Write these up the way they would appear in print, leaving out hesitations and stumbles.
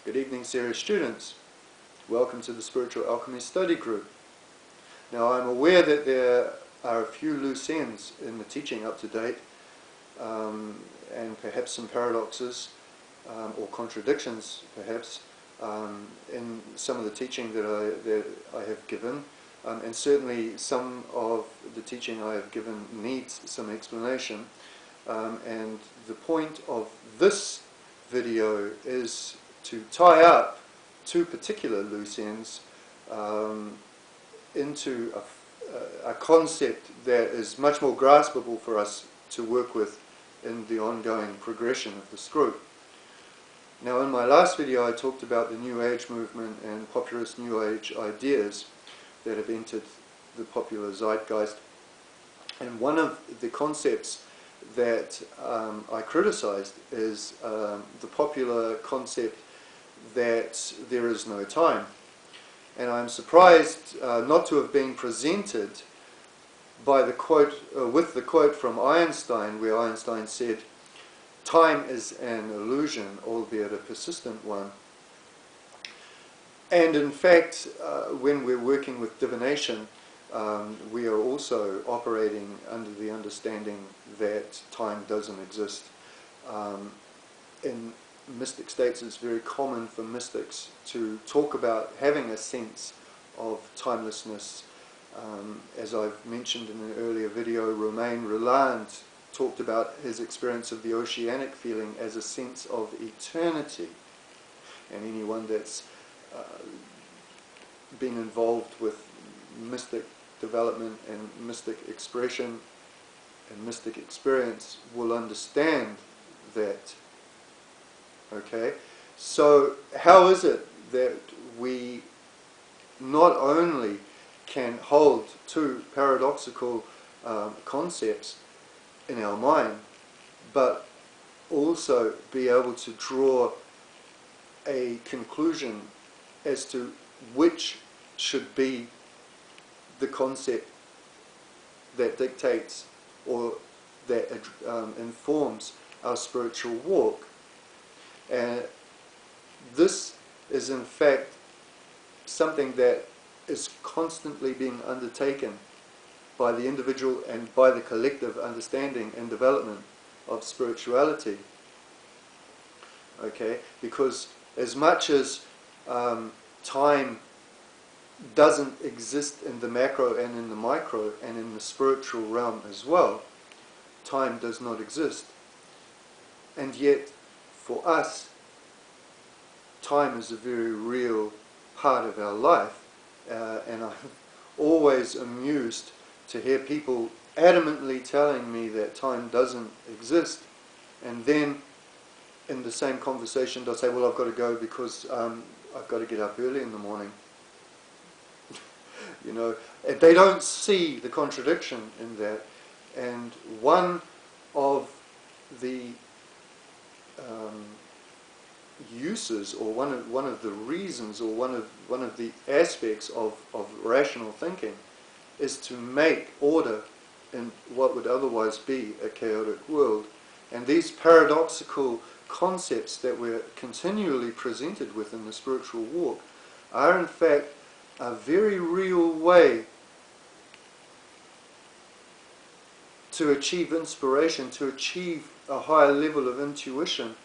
Good evening, serious students. Welcome to the Spiritual Alchemy Study Group. Now, I'm aware that there are a few loose ends in the teaching up to date, and perhaps some paradoxes or contradictions, perhaps, in some of the teaching that I have given, and certainly some of the teaching I have given needs some explanation. And the point of this video is to tie up two particular loose ends into a concept that is much more graspable for us to work with in the ongoing progression of this group. Now, in my last video I talked about the New Age movement and populist New Age ideas that have entered the popular zeitgeist, and one of the concepts that I criticized is the popular concept that there is no time. And I'm surprised not to have been presented by the quote, with the quote from Einstein, where Einstein said, "Time is an illusion, albeit a persistent one." And in fact, when we're working with divination, we are also operating under the understanding that time doesn't exist. In mystic states, it's very common for mystics to talk about having a sense of timelessness. As I've mentioned in an earlier video, Romain Rolland talked about his experience of the oceanic feeling as a sense of eternity. And anyone that's been involved with mystic development and mystic expression and mystic experience will understand that. Okay, so how is it that we not only can hold two paradoxical concepts in our mind, but also be able to draw a conclusion as to which should be the concept that dictates or that informs our spiritual walk? And this is in fact something that is constantly being undertaken by the individual and by the collective understanding and development of spirituality. Okay, because as much as time doesn't exist in the macro and in the micro and in the spiritual realm as well, time does not exist. And yet, for us, time is a very real part of our life, and I'm always amused to hear people adamantly telling me that time doesn't exist, and then in the same conversation they'll say, "Well, I've got to go because I've got to get up early in the morning." You know, they don't see the contradiction in that. And one of the uses, or one of the reasons, or one of the aspects of rational thinking is to make order in what would otherwise be a chaotic world. And these paradoxical concepts that we're continually presented with in the spiritual walk are in fact a very real way to achieve inspiration, to achieve a higher level of intuition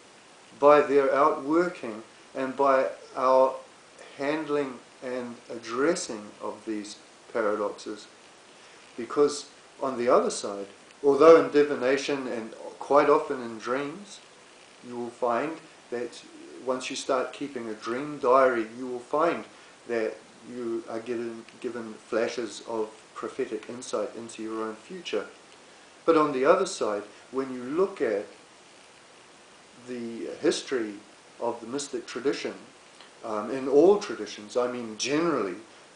by their outworking and by our handling and addressing of these paradoxes. Because on the other side, although in divination and quite often in dreams, you will find that once you start keeping a dream diary, you will find that you are given flashes of prophetic insight into your own future. But on the other side, when you look at the history of the mystic tradition, in all traditions, I mean generally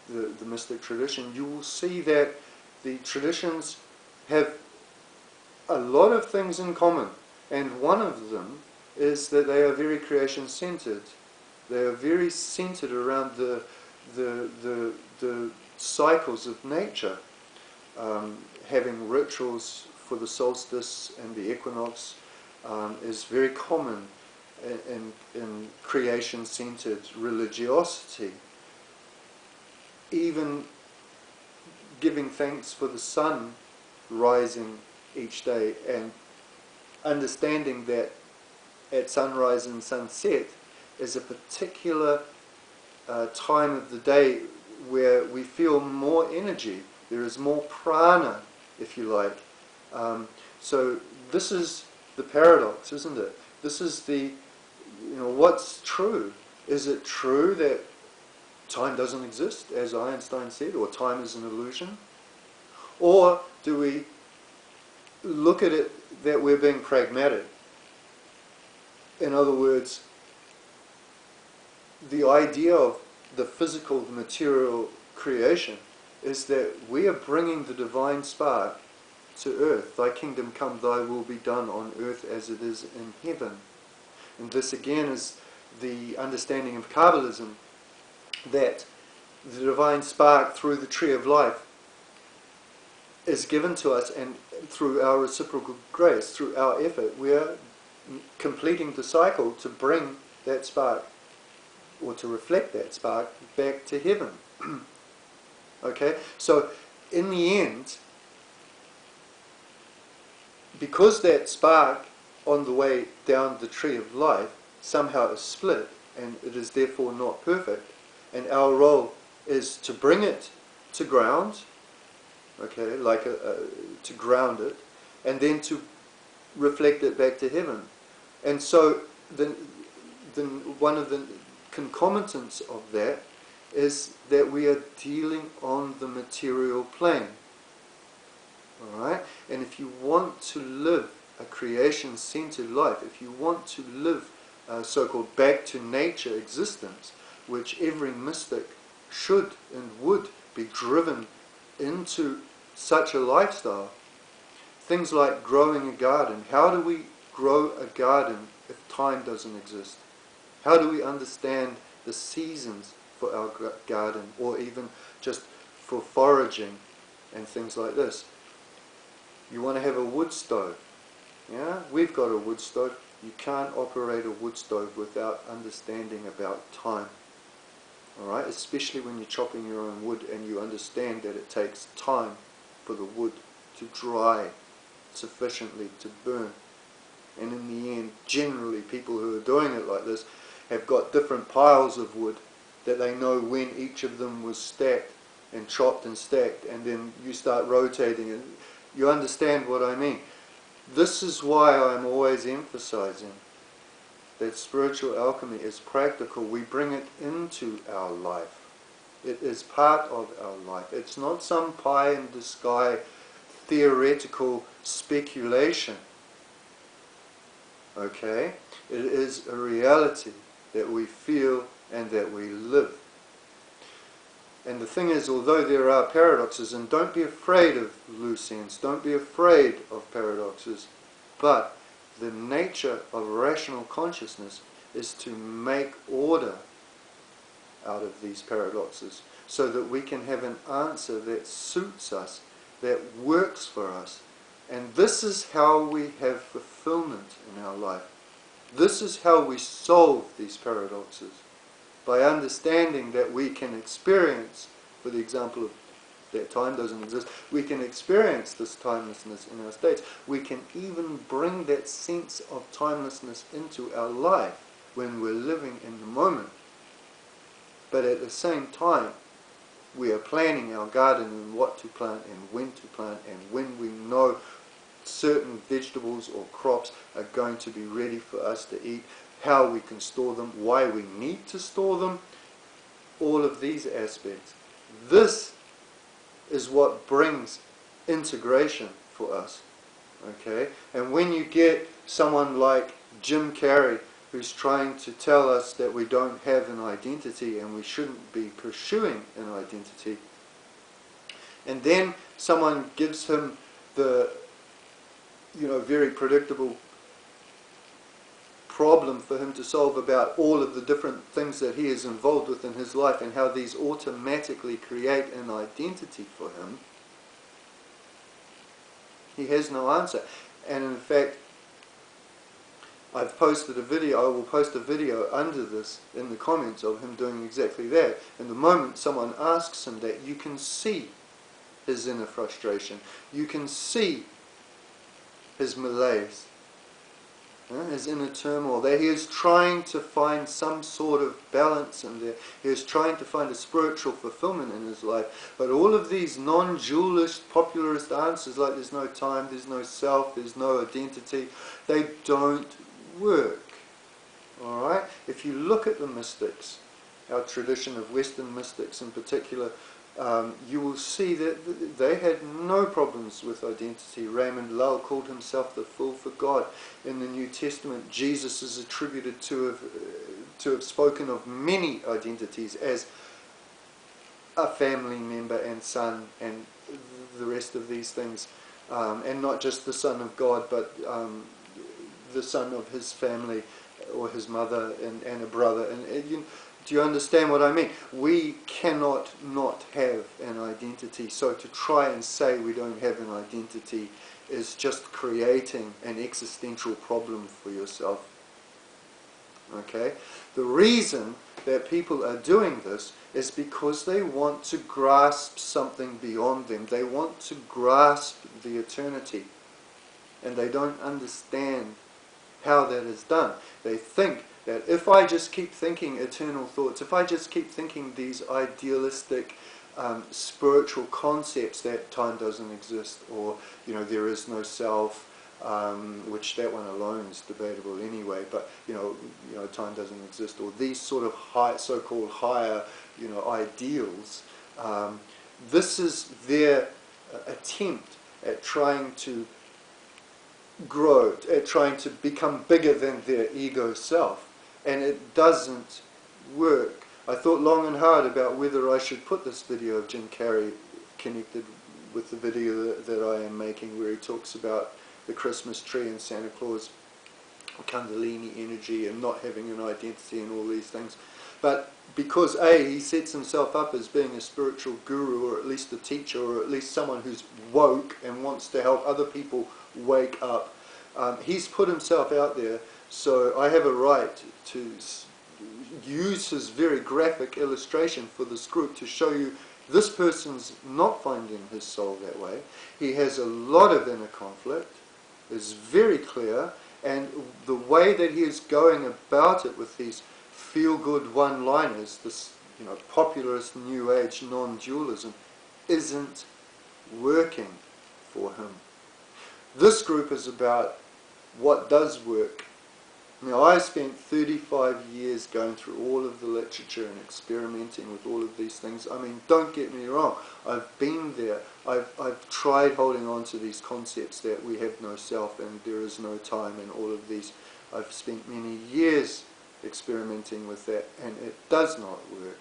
the mystic tradition, you will see that the traditions have a lot of things in common, and one of them is that they are very creation-centered. They are very centered around the cycles of nature, having rituals for the solstice and the equinox is very common in creation-centered religiosity. Even giving thanks for the sun rising each day and understanding that at sunrise and sunset is a particular time of the day where we feel more energy. There is more prana, if you like. So this is the paradox, isn't it? This is the, what's true? Is it true that time doesn't exist, as Einstein said, or time is an illusion? Or do we look at it that we're being pragmatic? In other words, the idea of the physical, material creation is that we are bringing the divine spark to earth. Thy kingdom come, thy will be done on earth as it is in heaven. And this again is the understanding of Kabbalism, that the divine spark through the tree of life is given to us, and through our reciprocal grace, through our effort, we are completing the cycle to bring that spark, or to reflect that spark, back to heaven. Okay? So, in the end, because that spark on the way down the tree of life somehow is split, and it is therefore not perfect, and our role is to bring it to ground, okay, like to ground it, and then to reflect it back to heaven. And so then one of the concomitants of that is that we are dealing on the material plane. Alright? And if you want to live a creation-centered life, if you want to live a so-called back-to-nature existence, which every mystic should and would be driven into such a lifestyle, things like growing a garden. How do we grow a garden if time doesn't exist? How do we understand the seasons for our garden, or even just for foraging and things like this? You want to have a wood stove. Yeah, we've got a wood stove. You can't operate a wood stove without understanding about time. Alright, especially when you're chopping your own wood and you understand that it takes time for the wood to dry sufficiently to burn. And in the end, generally people who are doing it like this have got different piles of wood that they know when each of them was stacked and chopped and stacked, and then you start rotating and you understand what I mean. This is why I'm always emphasizing that spiritual alchemy is practical. We bring it into our life. It is part of our life. It's not some pie in the sky theoretical speculation. Okay? It is a reality that we feel and that we live. And the thing is, although there are paradoxes, and don't be afraid of loose ends, don't be afraid of paradoxes, but the nature of rational consciousness is to make order out of these paradoxes so that we can have an answer that suits us, that works for us. And this is how we have fulfillment in our life. This is how we solve these paradoxes, by understanding that we can experience, for the example of that time doesn't exist, we can experience this timelessness in our states. We can even bring that sense of timelessness into our life when we're living in the moment. But at the same time, we are planning our garden and what to plant and when to plant, and when we know certain vegetables or crops are going to be ready for us to eat, how we can store them, why we need to store them, all of these aspects. This is what brings integration for us. Okay? And when you get someone like Jim Carrey, who's trying to tell us that we don't have an identity and we shouldn't be pursuing an identity, and then someone gives him the very predictable problem for him to solve about all of the different things that he is involved with in his life and how these automatically create an identity for him, he has no answer. And in fact, I've posted a video, I will post a video under this in the comments of him doing exactly that. And the moment someone asks him that, you can see his inner frustration. You can see his malaise, his inner turmoil, that he is trying to find some sort of balance in there. He is trying to find a spiritual fulfillment in his life. But all of these non-dualist, popularist answers like there's no time, there's no self, there's no identity, they don't work. Alright? If you look at the mystics, our tradition of Western mystics in particular, you will see that they had no problems with identity. Raymond Lull called himself the fool for God. In the New Testament, Jesus is attributed to have spoken of many identities as a family member and son and the rest of these things. And not just the Son of God, but the son of his family or his mother and a brother. Do you understand what I mean? We cannot not have an identity. So to try and say we don't have an identity is just creating an existential problem for yourself. Okay? The reason that people are doing this is because they want to grasp something beyond them. They want to grasp the eternity. And they don't understand how that is done. They think that if I just keep thinking eternal thoughts, if I just keep thinking these idealistic spiritual concepts that time doesn't exist, or there is no self, which that one alone is debatable anyway, but time doesn't exist, or these sort of high, so-called higher ideals, this is their attempt at trying to grow, at trying to become bigger than their ego self, and it doesn't work. I thought long and hard about whether I should put this video of Jim Carrey connected with the video that I am making, where he talks about the Christmas tree and Santa Claus, Kundalini energy and not having an identity and all these things. But because he sets himself up as being a spiritual guru, or at least a teacher, or at least someone who's woke and wants to help other people wake up, he's put himself out there, so I have a right to use his very graphic illustration for this group to show you this person's not finding his soul that way. He has a lot of inner conflict, it's very clear, and the way that he is going about it with these feel-good one-liners, this popularist New Age non-dualism, isn't working for him. This group is about what does work. Now, I spent 35 years going through all of the literature and experimenting with all of these things. I mean, don't get me wrong, I've been there. I've tried holding on to these concepts that we have no self and there is no time and all of these. I've spent many years experimenting with that, and it does not work.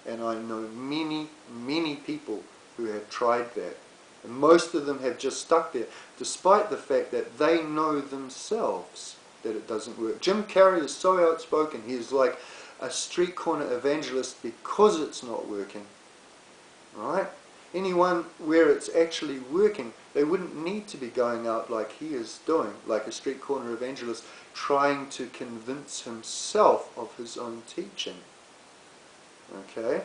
And I know many, many people who have tried that. And most of them have just stuck there, despite the fact that they know themselves that it doesn't work. Jim Carrey is so outspoken. He is like a street corner evangelist because it's not working. Right? Anyone where it's actually working, they wouldn't need to be going out like he is doing, like a street corner evangelist, trying to convince himself of his own teaching. Okay?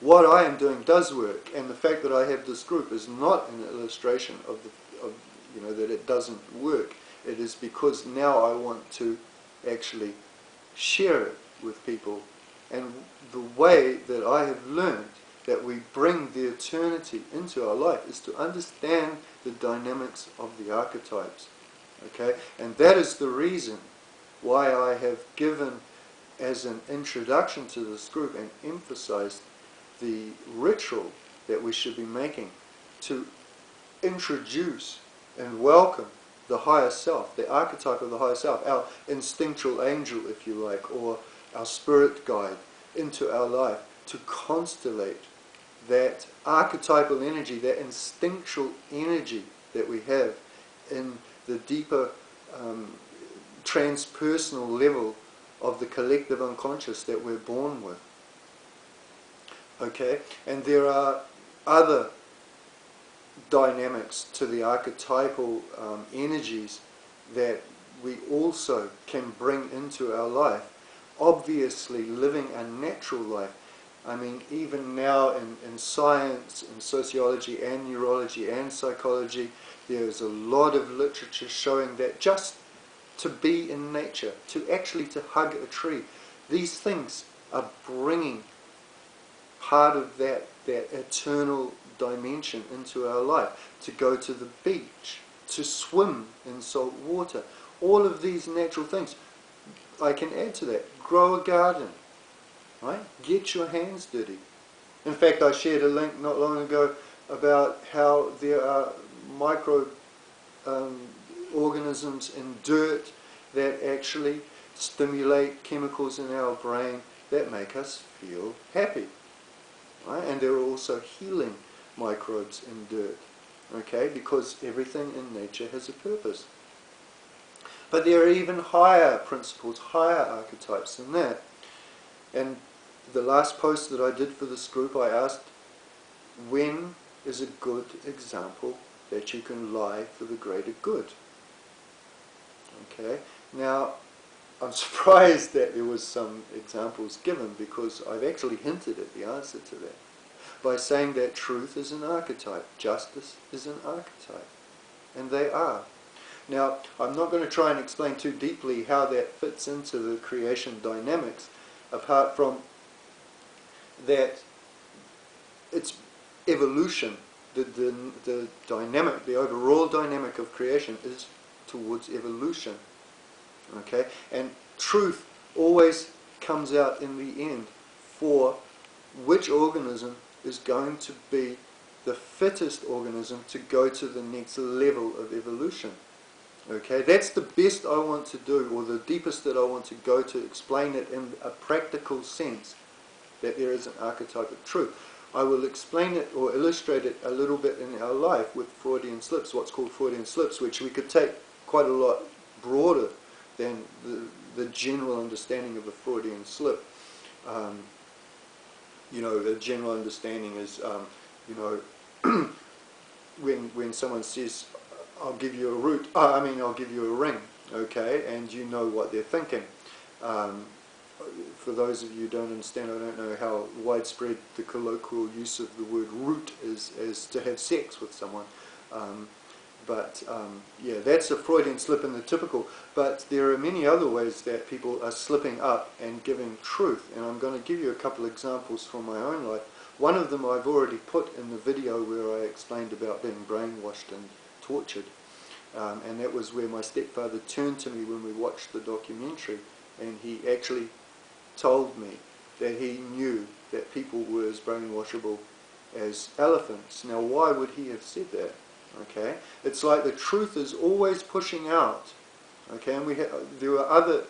What I am doing does work, and the fact that I have this group is not an illustration of that it doesn't work. It is because now I want to actually share it with people. And the way that I have learned that we bring the eternity into our life is to understand the dynamics of the archetypes. Okay? And that is the reason why I have given as an introduction to this group and emphasized the ritual that we should be making to introduce and welcome the higher self, the archetype of the higher self, our instinctual angel, if you like, or our spirit guide into our life, to constellate that archetypal energy, that instinctual energy that we have in the deeper transpersonal level of the collective unconscious that we're born with. Okay, and there are other dynamics to the archetypal energies that we also can bring into our life, obviously living a natural life. I mean, even now in science, in sociology and neurology and psychology, there's a lot of literature showing that just to be in nature, to hug a tree, these things are bringing part of that eternal dimension into our life. To go to the beach, to swim in salt water, all of these natural things. I can add to that, grow a garden, right? Get your hands dirty. In fact, I shared a link not long ago about how there are micro organisms in dirt that actually stimulate chemicals in our brain that make us feel happy. Right? And there are also healing microbes in dirt, okay? Because everything in nature has a purpose. But there are even higher principles, higher archetypes than that. And the last post that I did for this group, I asked, when is a good example that you can lie for the greater good? Okay, now I'm surprised that there was some examples given, because I've actually hinted at the answer to that by saying that truth is an archetype, justice is an archetype, and they are. Now, I'm not going to try and explain too deeply how that fits into the creation dynamics, apart from that it's evolution. The dynamic, the overall dynamic of creation is towards evolution. Okay? And truth always comes out in the end for which organism is going to be the fittest organism to go to the next level of evolution. Okay, that's the best I want to do, or the deepest that I want to go to explain it in a practical sense, that there is an archetype of truth. I will explain it or illustrate it a little bit in our life with Freudian slips, what's called Freudian slips, which we could take quite a lot broader than the general understanding of a Freudian slip. You know, the general understanding is, you know, when someone says, I'll give you a root, I'll give you a ring, okay, and you know what they're thinking. For those of you who don't understand, I don't know how widespread the colloquial use of the word root is as to have sex with someone. Yeah, that's a Freudian slip in the typical, but there are many other ways that people are slipping up and giving truth, and I'm going to give you a couple examples from my own life. One of them I've already put in the video where I explained about being brainwashed and tortured, and that was where my stepfather turned to me when we watched the documentary, and he actually told me that he knew that people were as brainwashable as elephants. Now, why would he have said that? Okay, it's like the truth is always pushing out. Okay, and there were other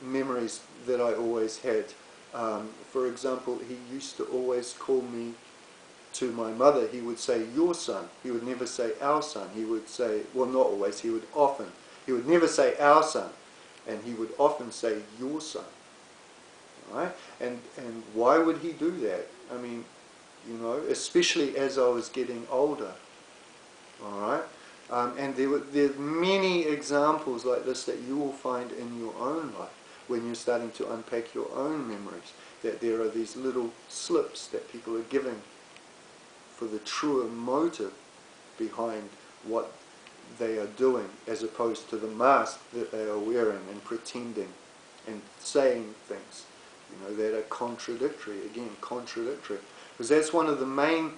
memories that I always had. For example, he used to always call me, to my mother, he would say your son. He would never say our son. He would say, well, not always, he would often. He would never say our son, and he would often say your son. Right? And why would he do that? I mean, you know, especially as I was getting older. All right? And there are many examples like this that you will find in your own life when you're starting to unpack your own memories, that there are these little slips that people are giving for the truer motive behind what they are doing, as opposed to the mask that they are wearing and pretending and saying things, you know, that are contradictory. Again, contradictory. Because that's one of the main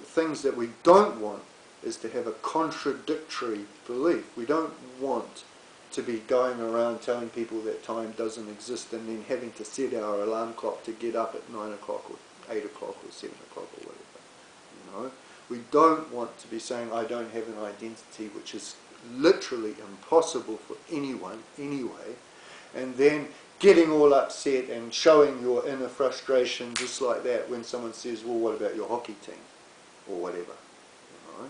things that we don't want, is to have a contradictory belief. We don't want to be going around telling people that time doesn't exist and then having to set our alarm clock to get up at 9 o'clock or 8 o'clock or 7 o'clock or whatever. You know? We don't want to be saying I don't have an identity, which is literally impossible for anyone anyway, and then getting all upset and showing your inner frustration just like that when someone says, well, what about your hockey team or whatever. You know?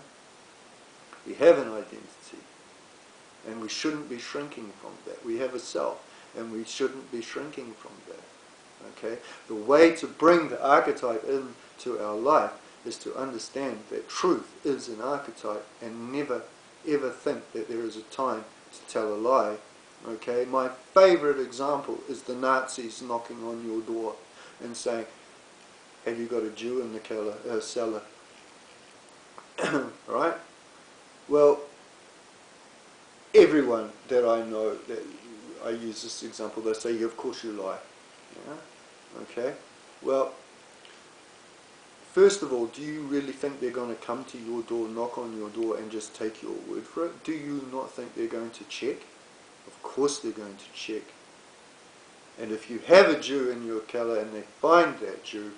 We have an identity, and we shouldn't be shrinking from that. We have a self, and we shouldn't be shrinking from that. Okay? The way to bring the archetype into our life is to understand that truth is an archetype, and never ever think that there is a time to tell a lie. Okay, my favorite example is the Nazis knocking on your door and saying, have you got a Jew in the cellar? Right? Well, everyone that I know, that I use this example, they say, of course you lie. Yeah? Okay? Well, first of all, do you really think they're going to come to your door, knock on your door, and just take your word for it? Do you not think they're going to check? Of course they're going to check. And if you have a Jew in your cellar and they find that Jew,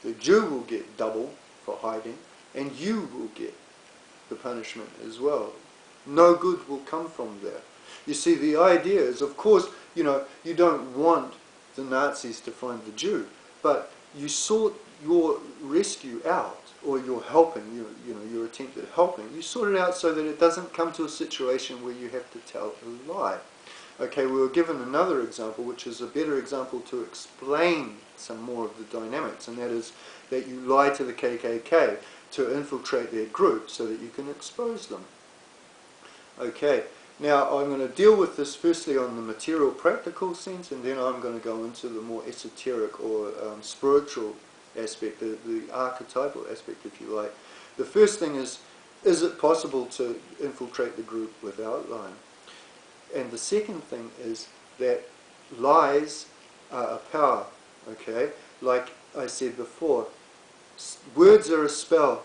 the Jew will get double for hiding, and you will get the punishment as well. No good will come from there. You see, the idea is, of course, you don't want the Nazis to find the Jew, but you sort your rescue out, or your helping, your attempt at helping, you sort it out so that it doesn't come to a situation where you have to tell a lie. Okay, we were given another example, which is a better example to explain some more of the dynamics, and that is that you lie to the KKK to infiltrate their group so that you can expose them. Okay, now I'm going to deal with this firstly on the material practical sense, and then I'm going to go into the more esoteric or spiritual aspect, the archetypal aspect, if you like. The first thing is it possible to infiltrate the group without lying? And the second thing is that lies are a power, okay? Like I said before, words are a spell,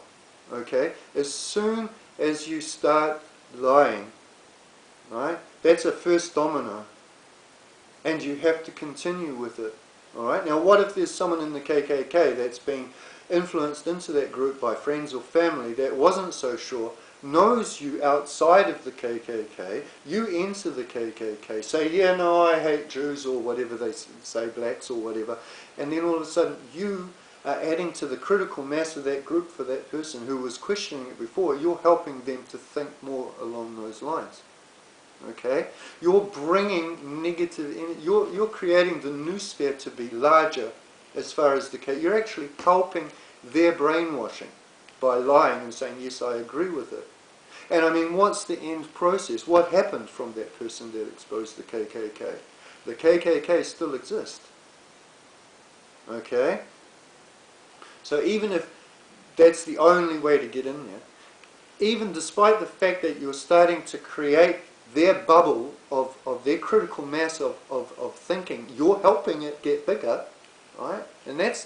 okay? As soon as you start lying, right, that's a first domino, and you have to continue with it, all right? Now, what if there's someone in the KKK that's being influenced into that group by friends or family that wasn't so sure, knows you outside of the KKK, you enter the KKK, say, yeah, no, I hate Jews, or whatever they say, blacks or whatever, and then all of a sudden you are adding to the critical mass of that group for that person who was questioning it before. You're helping them to think more along those lines. Okay? You're bringing negative energy, you're creating the noosphere to be larger as far as the case. You're actually helping their brainwashing by lying and saying, yes, I agree with it. And I mean, what's the end process? What happened from that person that exposed the KKK? The KKK still exists. Okay? So even if that's the only way to get in there, even despite the fact that you're starting to create their bubble of their critical mass of thinking, you're helping it get bigger, right? And that's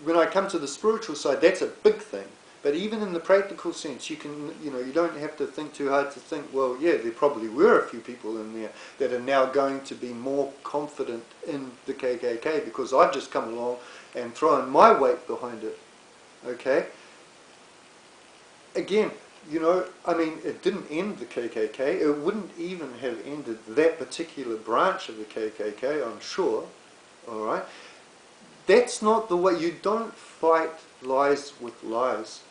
when I come to the spiritual side, that's a big thing. But even in the practical sense, you can, you don't have to think too hard to think, well, yeah, there probably were a few people in there that are now going to be more confident in the KKK because I've just come along and thrown my weight behind it. Okay? Again, I mean, it didn't end the KKK. It wouldn't even have ended that particular branch of the KKK, I'm sure. All right? That's not the way. You don't fight lies with lies.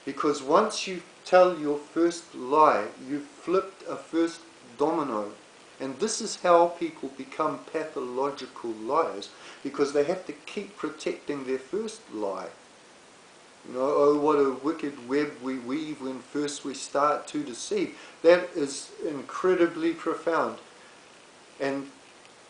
Because once you tell your first lie, you've flipped a first domino. And this is how people become pathological liars, because they have to keep protecting their first lie. Oh, what a wicked web we weave when first we start to deceive. That is incredibly profound. And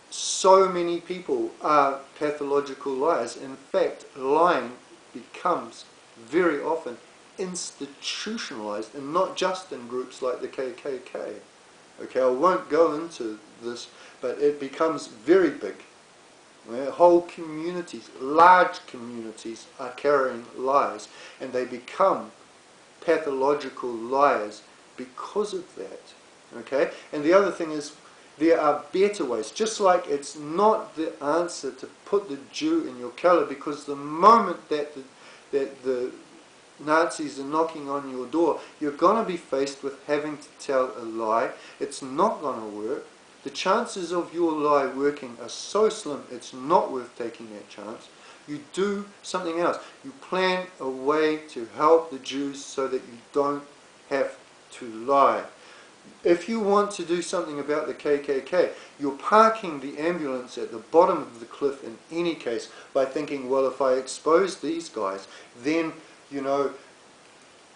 so many people are pathological liars. In fact, lying becomes very often institutionalized, and not just in groups like the KKK. Okay, I won't go into this, but it becomes very big. Whole communities, large communities, are carrying lies, and they become pathological liars because of that. Okay, and the other thing is, there are better ways. Just like it's not the answer to put the Jew in your cellar, because the moment that the Nazis are knocking on your door, you're going to be faced with having to tell a lie. It's not going to work. The chances of your lie working are so slim, it's not worth taking that chance. You do something else. You plan a way to help the Jews so that you don't have to lie. If you want to do something about the KKK, you're parking the ambulance at the bottom of the cliff in any case by thinking, well, if I expose these guys, then,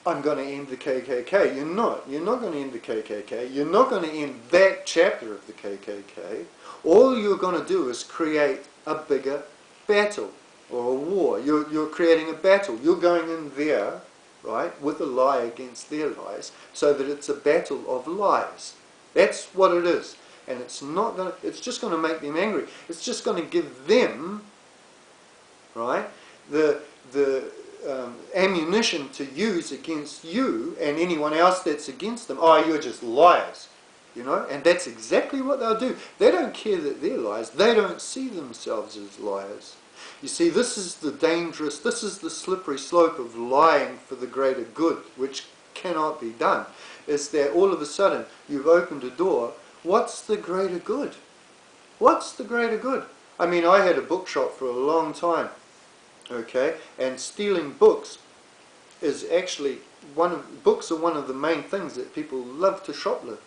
I'm going to end the KKK. You're not. You're not going to end the KKK. You're not going to end that chapter of the KKK. All you're going to do is create a bigger battle or a war. You're creating a battle. You're going in there, right, with a lie against their lies, so that it's a battle of lies. That's what it is. And it's not going to, it's just going to make them angry. It's just going to give them, right, the ammunition to use against you and anyone else that's against them. Oh, you're just liars, you know, and that's exactly what they'll do. They don't care that they're liars. They don't see themselves as liars. You see, this is the dangerous, this is the slippery slope of lying for the greater good, which cannot be done, is that all of a sudden you've opened a door. What's the greater good? What's the greater good? I mean, I had a bookshop for a long time. Okay, and stealing books is actually books are one of the main things that people love to shoplift.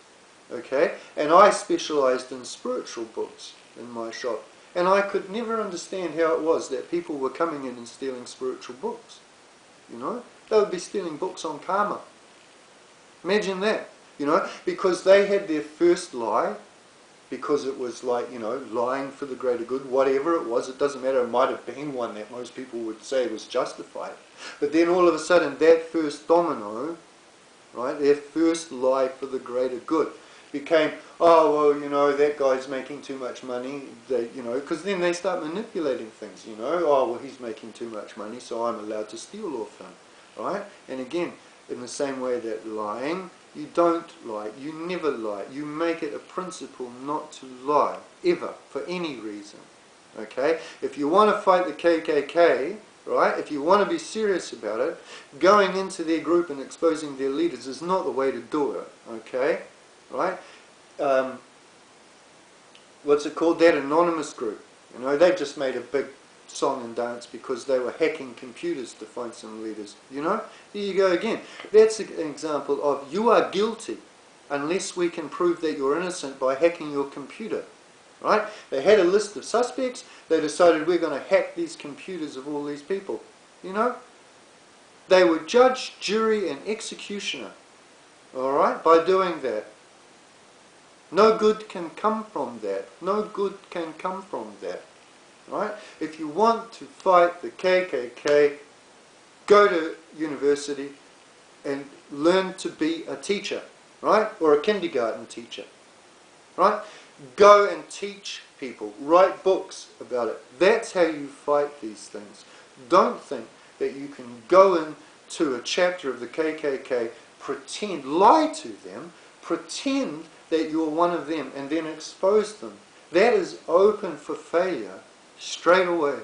Okay, and I specialized in spiritual books in my shop, and I could never understand how it was that people were coming in and stealing spiritual books. You know, they would be stealing books on karma. Imagine that, you know, because they had their first lie, because it was like, you know, lying for the greater good, whatever it was, it doesn't matter, it might have been one that most people would say was justified. But then all of a sudden that first domino, right, their first lie for the greater good became, oh, well, you know, that guy's making too much money, they, you know, because then they start manipulating things, you know, oh, well, he's making too much money, so I'm allowed to steal off him, right? And again, in the same way that lying, you don't lie, you never lie. You make it a principle not to lie, ever, for any reason. Okay? If you want to fight the KKK, right, if you want to be serious about it, going into their group and exposing their leaders is not the way to do it. Okay? Right? What's it called? That anonymous group. You know, they've just made a big song and dance because they were hacking computers to find some leaders. You know, there you go again. That's an example of you are guilty unless we can prove that you're innocent by hacking your computer. Right? They had a list of suspects. They decided we're going to hack these computers of all these people. You know, they were judge, jury and executioner, alright, by doing that. No good can come from that. No good can come from that. Right? If you want to fight the KKK, go to university and learn to be a teacher, right? Or a kindergarten teacher, right? Go and teach people, write books about it. That's how you fight these things. Don't think that you can go into a chapter of the KKK, pretend, lie to them, pretend that you're one of them and then expose them. That is open for failure straight away,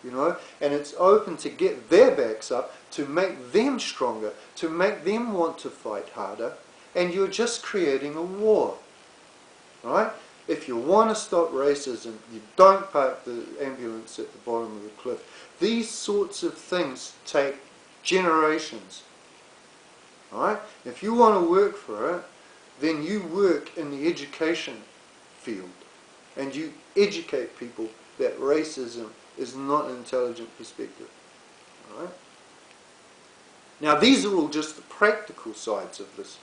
you know, and it's open to get their backs up, to make them stronger, to make them want to fight harder, and you're just creating a war, right? If you want to stop racism, you don't park the ambulance at the bottom of the cliff. These sorts of things take generations, right? If you want to work for it, then you work in the education field, and you educate people that racism is not an intelligent perspective. All right? Now these are all just the practical sides of this.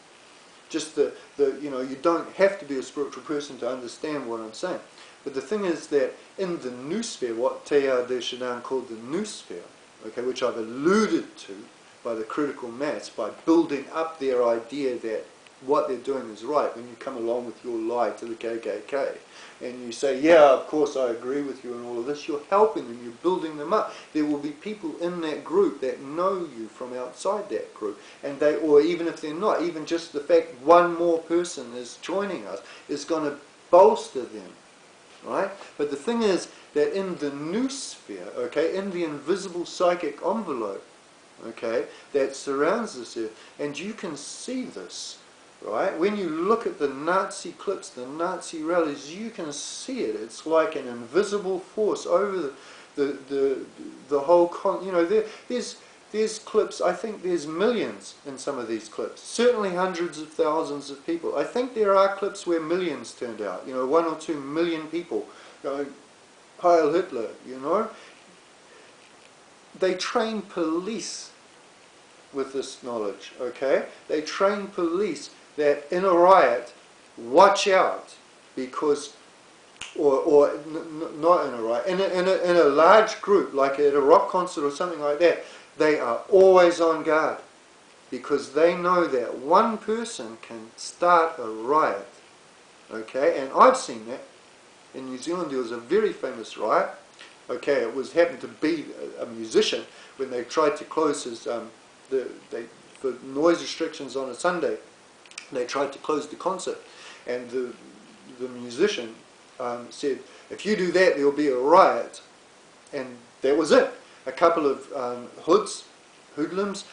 Just the you know, you don't have to be a spiritual person to understand what I'm saying. But the thing is that in the noosphere, what Teilhard de Chardin called the noosphere, okay, which I've alluded to by the critical mass, by building up their idea that what they're doing is right, when you come along with your lie to the KKK and you say, yeah, of course I agree with you and all of this, you're helping them, you're building them up. There will be people in that group that know you from outside that group, and they, or even if they're not, even just the fact one more person is joining us is going to bolster them, right? But the thing is that in the noosphere, okay, in the invisible psychic envelope, okay, that surrounds this earth, and you can see this, right? When you look at the Nazi clips, the Nazi rallies, you can see it. It's like an invisible force over the whole you know, there's clips, I think there's millions in some of these clips. Certainly hundreds of thousands of people. I think there are clips where millions turned out, you know, 1 or 2 million people going, Heil Hitler, you know. They train police with this knowledge, okay? They train police that in a riot, watch out, because, not in a riot, in a large group, like at a rock concert or something like that, they are always on guard, because they know that one person can start a riot, okay? And I've seen that. In New Zealand there was a very famous riot, okay? It was happened to be a musician when they tried to close his, for noise restrictions on a Sunday, they tried to close the concert, and the musician said, if you do that, there'll be a riot. And that was it. A couple of hoodlums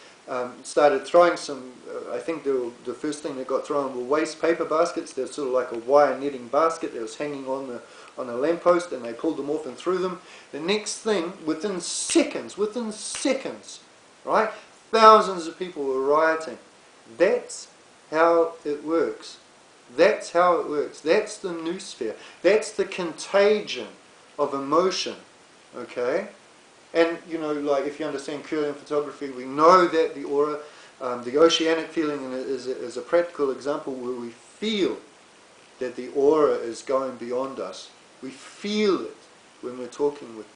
started throwing some, I think the first thing that got thrown were waste paper baskets. They're sort of like a wire netting basket that was hanging on a lamppost, and they pulled them off and threw them. The next thing, within seconds, right, thousands of people were rioting. That's how it works. That's how it works. That's the noosphere. That's the contagion of emotion, okay? And, you know, like if you understand Kirlian photography, we know that the aura, the oceanic feeling is a practical example where we feel that the aura is going beyond us. We feel it when we're talking with